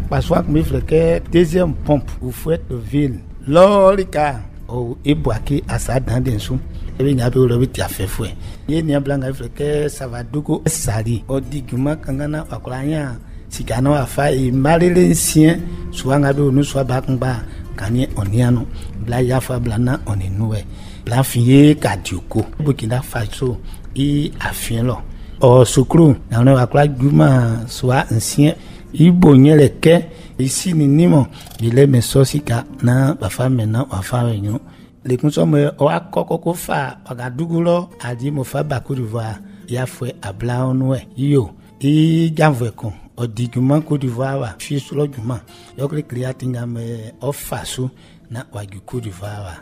Passoire me fait deuxième pompe ou fouette de ville. Lorika ou Iboaki à sa dans des sous. Et bien, il y a eu le fait fouet. Il y a un blanc africain, ça va dougo sali. Au diguma, kangana, akolanya, sikano afa, et malélésien, soit ngado, nous soit bakamba, gagné on y a non. Bla yafa blana, on est noué. Bla fiye kadioko. Burkina Faso, i afien lo. Au sucrou, on a quoi guma, soit ancien, i bonye le quai, ici, ninimo, il est mes saucika, na, ba femme maintenant, wa femme réunion. Les consommateurs ont encore fa agadugulo adi mo fa baku d'Ivoire ya fwe abla onwe yo I janve kon odiguma Côte d'Ivoire wa fi sur le juma donc les clients me ofasu na waju Côte d'Ivoire wa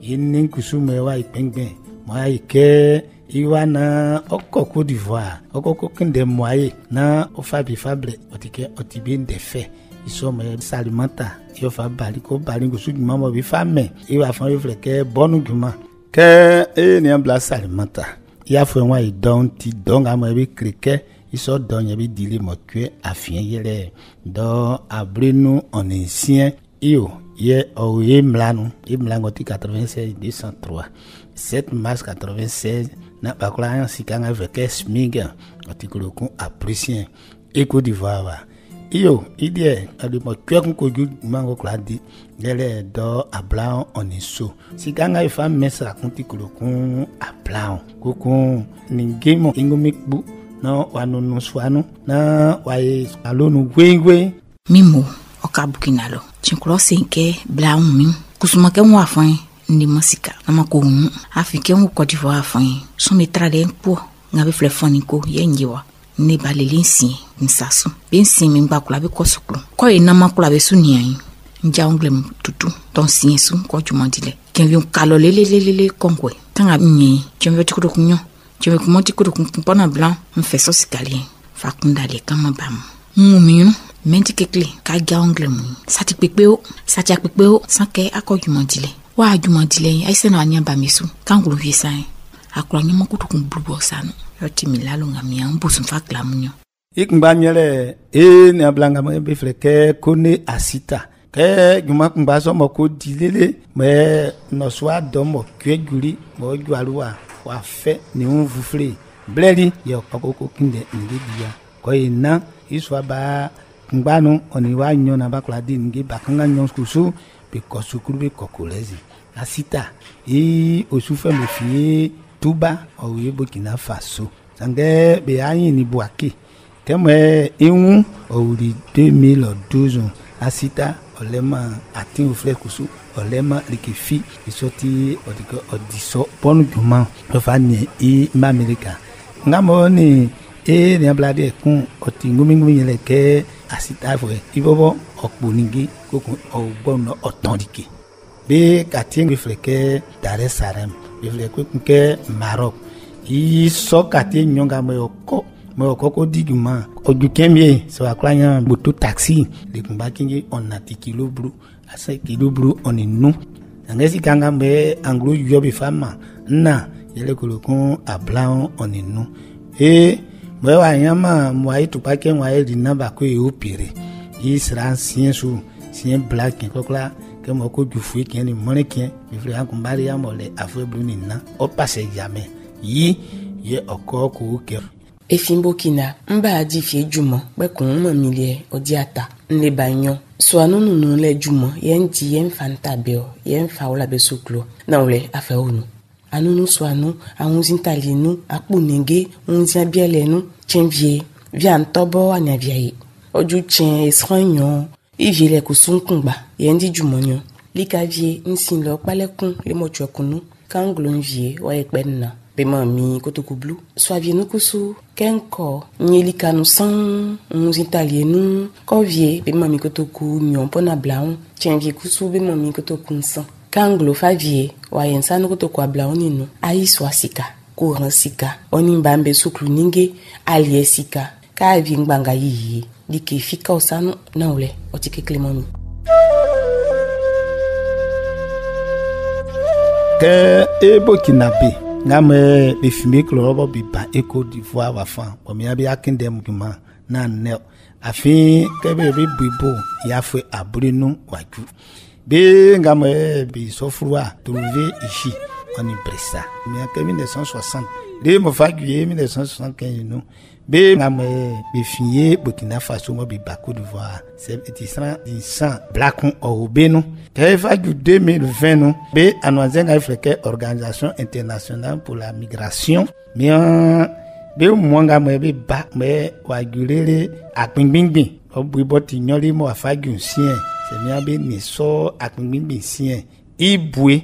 yin kusume wa ipengben mo ike iwana oko Côte d'Ivoire oko kende moye na ofabi fable otike otibin de fait ils sont salimenta il fa baliko balingo su duma mo bi femme il va faire que bon duma que ni ambla salimenta il a fait moi il donc à moi bi criquet il sort donc il bi dili mo que afien yele do abrinu on ancien io ye o imlanu 96 203 7 mars 96 na bakla sikanga avec smig article ko apprécié et Côte d'Ivoire Iyo, idée, adi mo kwek ko ju mango kladi, gele do ablaon oniso. Si ganga ifa mesa konti kulokun ablaon. Kokun ningemo ingomikbu no wanu swanu na wae alonu gwengwe. Mimo okabukinalo. Chinkulo senke blaon mi. Kusuma ke mo afan ndi masika na makonu. Afike mo Côte d'Ivoire afan. So me trade po ngabe flefoniko yenjiwa. Ne balelin si nsasu ben si mi ngba be kosuklu ko e na makula be sunian nja onglem tutu ton sinsu ko jumandile ken vion kalo lele konkwe tanga nyi chembe tikuru kunyo chembe kumonti kuru kumpana blanc mfe sosikali fa kundale kama bam muminu menti kekle ka ga onglem sati pepeo sanke akojumandile wa jumandile aise na anya bamisu kangulu visai akula nyama kutu kumblubo sana yoti milalo ngamia mbusu mfakla munyo ikmbanyele ne blanga me be fleke kone asita ke juma kumbaso moko dilele me no swa domo kweguri mo gwaluwa wa fe ni unvufle bleli yo akoko kinde ndibia ko ina iswa ba ngbanu oni wa nyona bakla di ngi bakanga nyon kusu be kosukuru be kokolezi asita osufe me fie Tuba au Burkina Faso. Sange be ayi ni Boaki. Kemwe iwu au 2012 asita olema atin ofle kusu olema likifi isoti odiko odiso ponu juma ofanye I America. Ngamo ni ni ablade kun oti ngumi yele ke asita fwe ibobo okponingi kokun ogbono otondike. Be katingi fleke Dar es Salaam le ke Maroc I so kati nyonga moko ko diguma oju kemie so aklanya moto taxi le kumba kingi on ati kilobru asa kilobru on inu ngesi kanga me anglo yobi fama na yele kolokon ablan on inu mwe wa nyama mwa tupake mwa elina ba ko e opere isra sien black kokla que mon coup du fouet qui est le monnaie qui est le combat à mole afro brunina au passé jamais yi encore que Efimbokina mba adifie jumo be kun mamilie odiata nle banyo so anunu le jumo yenji yen fanta beo yen faula be suklo na ole afeonu anunu so anu anunzintalinu apunenge unzia bielenu chenvie via ntobo anaviayi oju chen esranyon ivile kusunkumba yendi jumonyo likavie nsinlo palekun le mochokunu kanglonvie wa ekpenna bema mi kotokublu swavie nukusu kenko nyelika nu san nzitalienu kovie bema mi kotoku nyon pona blaon chenvie kusu bema mi kotoku san kanglo favie wa yensanu kotoku ablaoni nu ayi swasika courant sika oni mbambe suklu ninge alie sika ka vi ngbanga yi dike fika osanu na ole otike klemoni ke Burkina ngame be fimi klorobo bi ba Côte d'Ivoire wa fan o mi abi akinde muguma na ne afin kebe be bibo ya fait abrinu waju be ngame bi sofrua trouver ici en Bressa mais en 1960 de mo faguier 1975 nous be ngame be fié Burkina Faso mo bi Côte d'Ivoire c'est du sang blacon au beno te fagu 2020 nous be annoncé africaine organisation internationale pour la migration mais be mwanga be ba me wagulele akpingbingbi obiboti nyoli mo afagu sien c'est bien be ni so akpingbingbi sien ibwe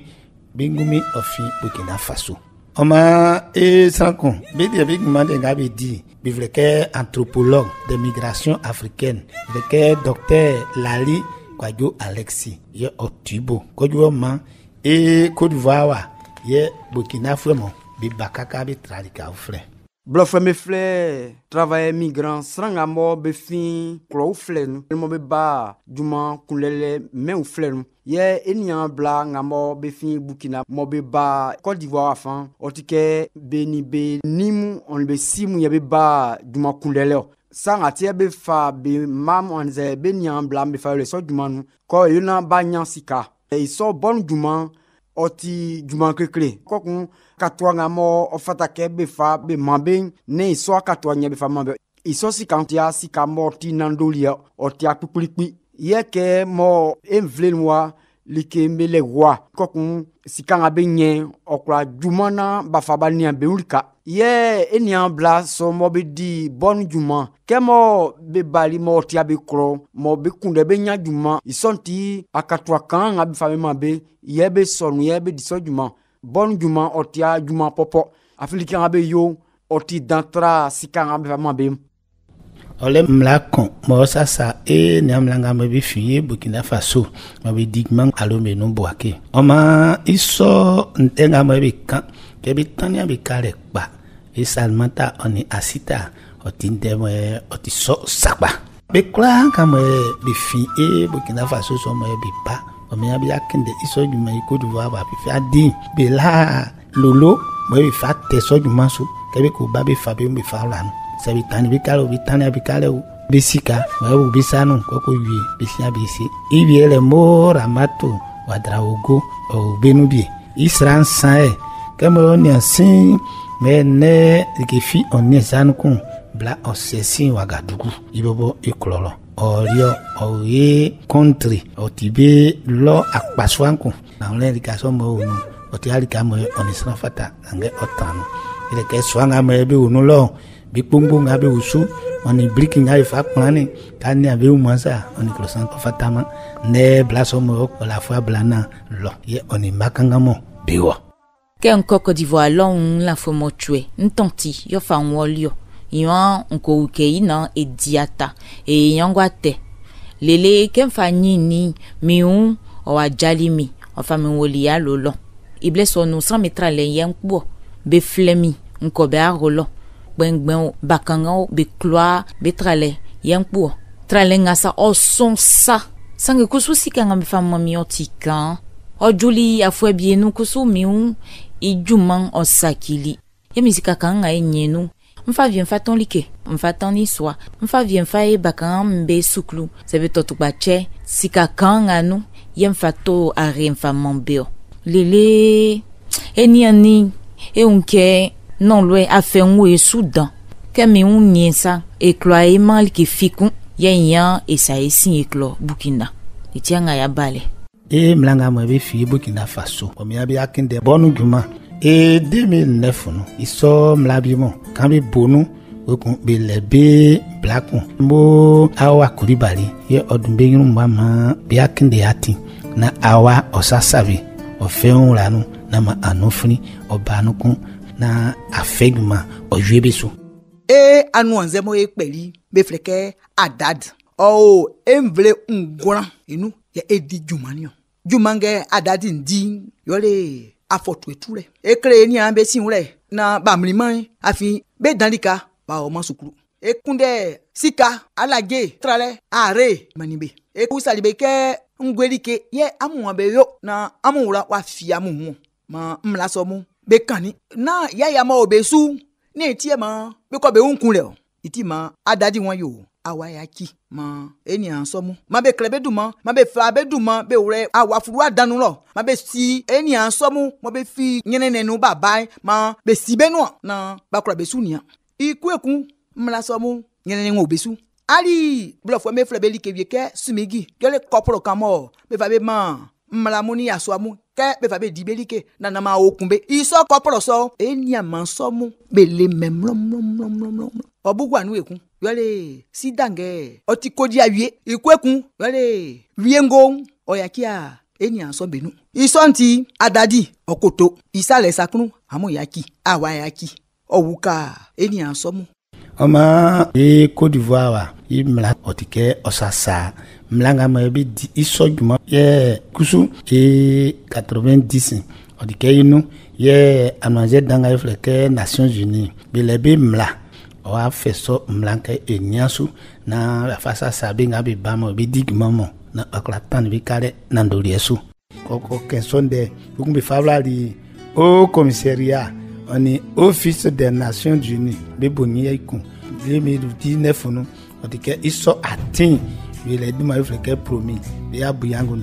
bingumi ofi Burkina Faso oma e sankon be de big man de ngabe di be vreke anthropologue de migration africaine vreke docteur Lali Kwadjo Alexis ye otubo Kwadjo man e Côte d'Ivoire ye Burkina Faso be bakaka be tradika frère Bluff me flè travail migrant sranga mo be fin klo flè nu mo be ba juma kulele me u flè nu ye enian bla nga mo be fin Burkina mo be ba Côte d'Ivoire afan otike beni be nimu on be simu ye be ba juma kulele sanga tie be fa be mam on ze be nian bla be fa le so juma nu ko yuna ba nyan sika e so bon juma oti juma kekle kokun katwa ngamo ofata kebe fa be mambe ne iso katwa nya be fa mambe iso si kantia si kamoti nandolia oti akpukpukpi yeke mo envle moi like mele wa kokun si kanga be nye okra jumana ba fa ba ni be ulika ye enian bla so mo be di bon juma kemo be bali mo ti abe kro mo be kunde be nya juma isonti akatwa kan abi fa me mambe ye be sonu ye be di so juma bon juma otia juma popo afiliki ngabe yo oti dantra sikanga be fama be ole mlakon mo sasa e nyamlanga me be fiye Burkina Faso ma be digman alome no boake oma iso ntenga me be kan ke be tania be kare pa e salmanta oni asita oti ndemo oti so sakba be kla kama be fiye Burkina Faso so mo be pa o me abi akende iso juma Côte d'Ivoire ba fi adi be la lolo mo be fa te so juma so kebe ko ba be fa be me fa la no se bi tani be kalo bi tani abi kalo be sika mo be sanu ko wi be sia be si ibi ele mo ramato wadraogo o benubi isran san kemo ni asin me ne ke fi on sanu kun bla osesin wagadugu ibobo iklolo orio oye country otibe lo akpaswanku na ole dikaso mo onu oti alika mo onisna fata nge otanu ile ke swanga mo be onu lo bi pungbu ngabe usu oni briki ngai fa plani kani abe umansa oni krosan fatama ne blaso mo la fois blana lo ye oni makanga mo biwo ke en Côte d'Ivoire long la fo mo tue ntonti yo fa nwolio yon nko ukei na ediata e yongwate lele kemfa nyini miun o ajalimi o fa mi wolia lolo ible so no 100 metra le yenkpo be flemi nko be arolo gbengben bakanga be kloa be trale yenkpo trale ngasa o son sa sange kusu sikanga me fa mami otika o juli afwe bienu kusu miun ijuman o sakili yemisika kanga enyenu mfa vient fa ton like mfa ton ni swa mfa vient fa e bakan mbe suklu sebe totu bache sika kanga nu yem fa to are mfa mombeo lele eni ani e unke non lwe afe nwe soudan kemi unniesa e kloa mal ki fikun yen e sa esi e klo Burkina itianga ya bale e mlanga mo be fi Burkina Faso o mi abi akinde bonu juma et 2009 no iso mlabimo kan be bonu okun be lebe blakun mo awa kuribali ye odumbe yun mama bi akinde ati na awa osasavi ofeun lanu na ma anofuni obanukun na afegma ojuebeso e anu anzemo e peli be fleke adad o envle ngora inu ya edi jumanio jumange adadi ndi yole afotu etule ekre ni ambe sinure na bamliman afi be dalika ba o masukuru ekunde sika alaje trale are manibe ekusalibe ke ngwelike ye amuabe yo na amura wa fi amu ma mlaso mu be kani na ya ma obesu ni tie ma be ko be unkunle iti ma adadi wan yo awayaki ma eni ansomu ma be klebe duma ma be fa be duma be ure awafuru adanu lo ma be si eni ansomu ma be fi nyenenenu baba ma be si benu na bakura be sunia ikweku mla somu nyenenenu obesu ali blofo me flebe likevie ke sumigi yole kopro kamo be fa be ma mla muni aswamu ke be fa be dibelike na ma okunbe iso kopro so eni amansomu be le memlom obugwa nu ekun yole sidange otikodi awie ikwekun yole wiengo oyakia eni ansobenu isonti adadi okoto isale sakunu amoyaki awayaki owuka eni ansomu Oma e Côte d'Ivoire wa imla otike osasa mlanga mabe di isojuma ye kusu e 90 otike inu ye anwaje danga ifleke Nations Unies bilebe mla o a feso mlanka eniasu na fasa sabe ngabe bamo be digmamo na akla tan bi kare na ndoriesu koko kensonde bukumbe fablali au commissariat on est office des Nations Unies be boniye ku 2019 no otike iso atin bi le duma ifleke promis bi abuyangu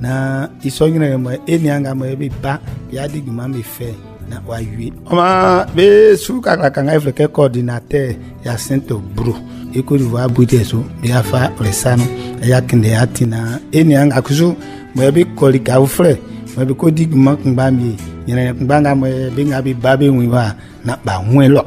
na iso nyina mo enianga mo be ba bi adigma me fe na wayi oma be suka kanga ifleke coordinateur ya Saint-Bro e Côte d'Ivoire buteso bi afa resano ya kinde atina enianga kuzu mo be kolika ufre mo be ko digma kmbami nyina kmbanga mo be ngabi babe wiwa na ba hwelo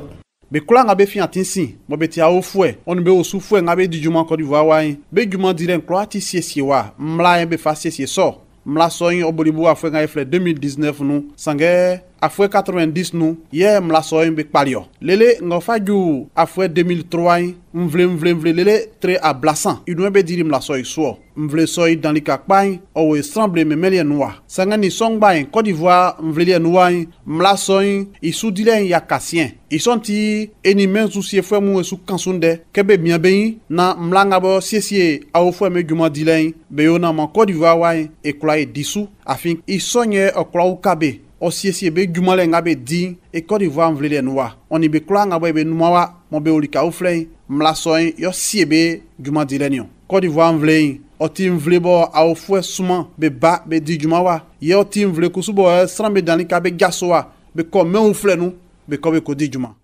be kula nga be fi atinsi mo be ti awo fue on be osu fue nga be di juma Côte d'Ivoire wa yin be juma dire nklo ati siesie wa mla yin be fa siesie so mla so yin obolibu afwe nga ifle 2019 nou sange afwe 90 nou ye mla so yin be palio lele nga faju afwe 2003 yin mvle lele tre a blasan idou be diri mla so yin so mvle so yin dans li kakpay o we semble me melie noa sanga ni songba yin Côte d'Ivoire mvle noa yin mla so yin isu dile ya kasien isonti eni men souci fwe mu su kansunde kebe bien be na mla nga bo siesie a fwe me juma dile be yo na man Côte d'Ivoire wa yin e kla e disu afin isonye okla u kabe o siesie be jumale nga be di e Côte d'Ivoire mvle noa oni be kla nga bo be noa mo be olika u fle mla soin yo siebe juma dilenyo Côte d'Ivoire mvle o tim vle bo a fwe suma be ba be di juma wa ye o tim vle kusubo srambe dans li kabe gasoa be ko me u fle nu be ko be ko di juma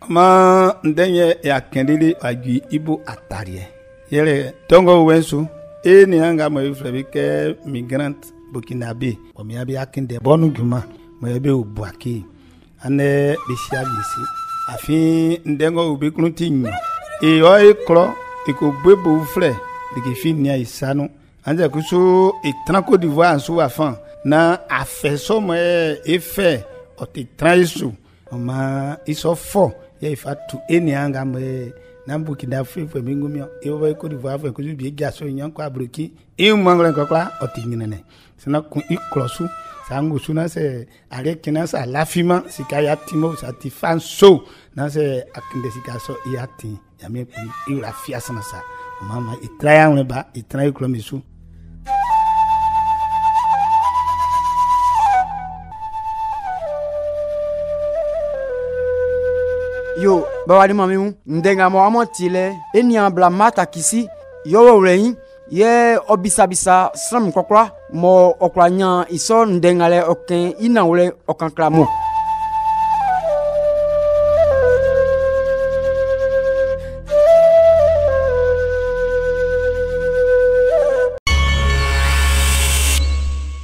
ma ndenye ya kendili agi ibu atarie yele tongo wensu ni anga mo ifle ke migrant burkinabe o mi abi akinde bonu juma mo ebe ubuaki ane bisia bisi afi ndengo ubi kluntinyo e o iklo iko bebo ufle dike finia isanu anje kusu etran Côte d'Ivoire ansu afan na afeso mo efe o te traisu ma iso fo ye ifatu enianga mo na Burkina Faso mingumio e o Côte d'Ivoire fe kusu bi gaso nyanko abruki e manglen kokla o tinginene sana ku iklosu sangu suna se ale kina sa lafima sikaya timo sa tifanso na se akinde sikaso iati yame pi ira fiasana sa mama itraya uneba itraya klomisu yo bawali mamimu ndenga mo amotile eni ambla mata kisi yo rein ye obisabisa sram kokra mo okranya iso ndengale oken inawle okanklamo